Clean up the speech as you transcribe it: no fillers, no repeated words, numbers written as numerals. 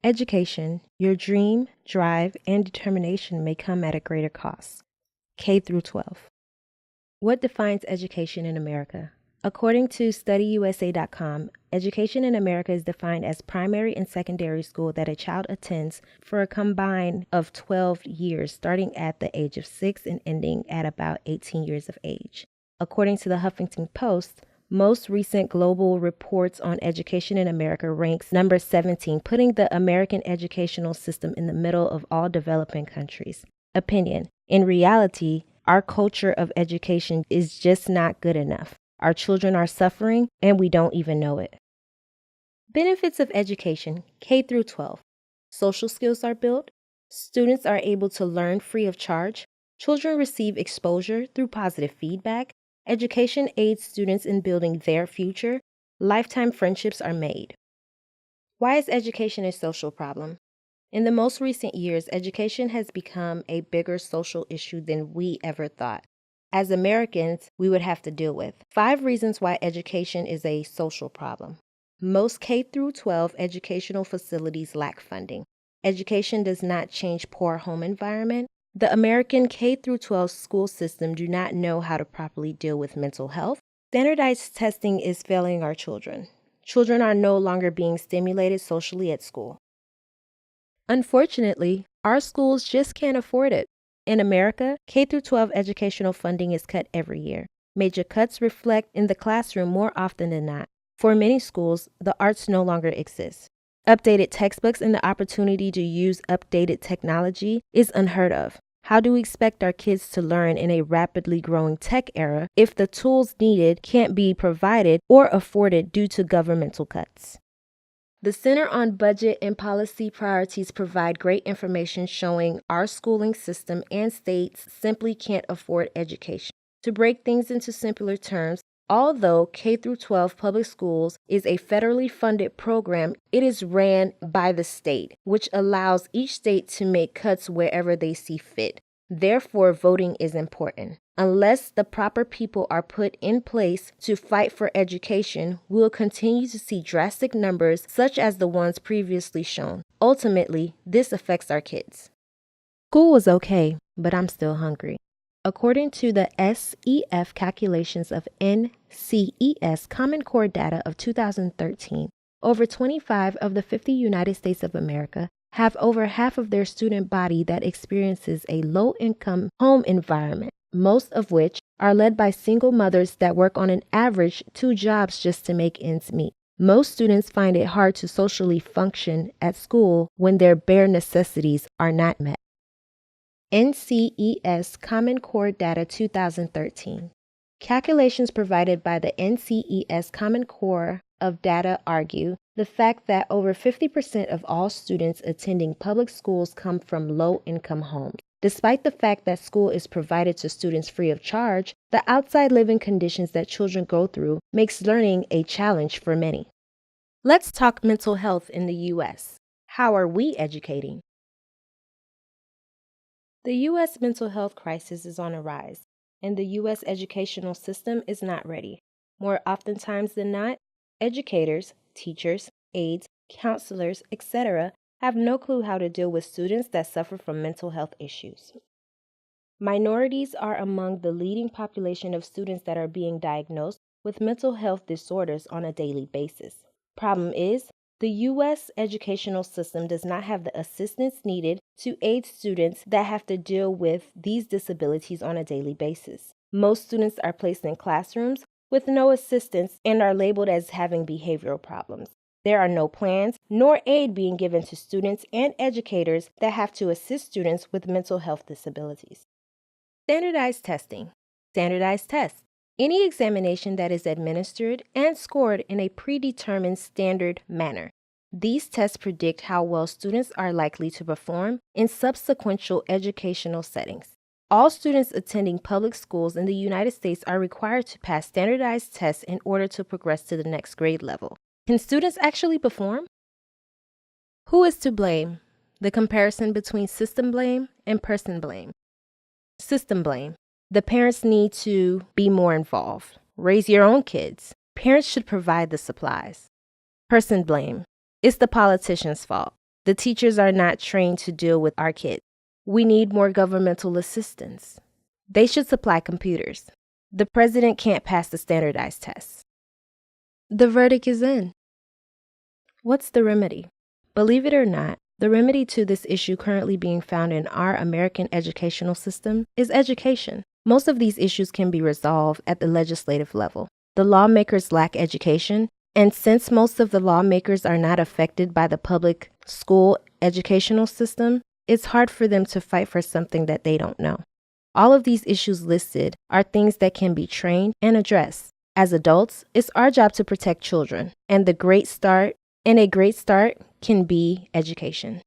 Education, your dream, drive, and determination may come at a greater cost. K through 12. What defines education in America? According to StudyUSA.com, education in America is defined as primary and secondary school that a child attends for a combined of 12 years, starting at the age of 6 and ending at about 18 years of age. According to the Huffington Post, most recent global reports on education in America ranks number 17, putting the American educational system in the middle of all developing countries. Opinion. In reality, our culture of education is just not good enough. Our children are suffering, and we don't even know it. Benefits of education, K through 12. Social skills are built. Students are able to learn free of charge. Children receive exposure through positive feedback. Education aids students in building their future. Lifetime friendships are made. Why is education a social problem? In the most recent years, education has become a bigger social issue than we ever thought. As Americans, we would have to deal with. 5 reasons why education is a social problem. Most K through 12 educational facilities lack funding. Education does not change poor home environment. The American K through 12 school system do not know how to properly deal with mental health. Standardized testing is failing our children. Children are no longer being stimulated socially at school. Unfortunately, our schools just can't afford it. In America, K through 12 educational funding is cut every year. Major cuts reflect in the classroom more often than not. For many schools, the arts no longer exist. Updated textbooks and the opportunity to use updated technology is unheard of. How do we expect our kids to learn in a rapidly growing tech era if the tools needed can't be provided or afforded due to governmental cuts? The Center on Budget and Policy Priorities provide great information showing our schooling system and states simply can't afford education. To break things into simpler terms, although K through 12 public schools is a federally funded program, it is ran by the state, which allows each state to make cuts wherever they see fit. Therefore, voting is important. Unless the proper people are put in place to fight for education, we will continue to see drastic numbers such as the ones previously shown. Ultimately, this affects our kids. School was okay, but I'm still hungry. According to the SEF calculations of NCES Common Core data of 2013, over 25 of the 50 United States of America have over half of their student body that experiences a low-income home environment, most of which are led by single mothers that work on an average 2 jobs just to make ends meet. Most students find it hard to socially function at school when their bare necessities are not met. NCES Common Core Data 2013. Calculations provided by the NCES Common Core of Data argue the fact that over 50% of all students attending public schools come from low-income homes. Despite the fact that school is provided to students free of charge, the outside living conditions that children go through makes learning a challenge for many. Let's talk mental health in the U.S. How are we educating? The U.S. mental health crisis is on a rise, and the U.S. educational system is not ready. More oftentimes than not, educators, teachers, aides, counselors, etc. have no clue how to deal with students that suffer from mental health issues. Minorities are among the leading population of students that are being diagnosed with mental health disorders on a daily basis. Problem is, the U.S. educational system does not have the assistance needed to aid students that have to deal with these disabilities on a daily basis. Most students are placed in classrooms with no assistance and are labeled as having behavioral problems. There are no plans nor aid being given to students and educators that have to assist students with mental health disabilities. Standardized testing. Standardized tests. Any examination that is administered and scored in a predetermined standard manner. These tests predict how well students are likely to perform in subsequent educational settings. All students attending public schools in the United States are required to pass standardized tests in order to progress to the next grade level. Can students actually perform? Who is to blame? The comparison between system blame and person blame. System blame. The parents need to be more involved. Raise your own kids. Parents should provide the supplies. Person blame. It's the politician's fault. The teachers are not trained to deal with our kids. We need more governmental assistance. They should supply computers. The president can't pass the standardized tests. The verdict is in. What's the remedy? Believe it or not, the remedy to this issue currently being found in our American educational system is education. Most of these issues can be resolved at the legislative level. The lawmakers lack education, and since most of the lawmakers are not affected by the public school educational system, it's hard for them to fight for something that they don't know. All of these issues listed are things that can be trained and addressed. As adults, it's our job to protect children, and a great start can be education.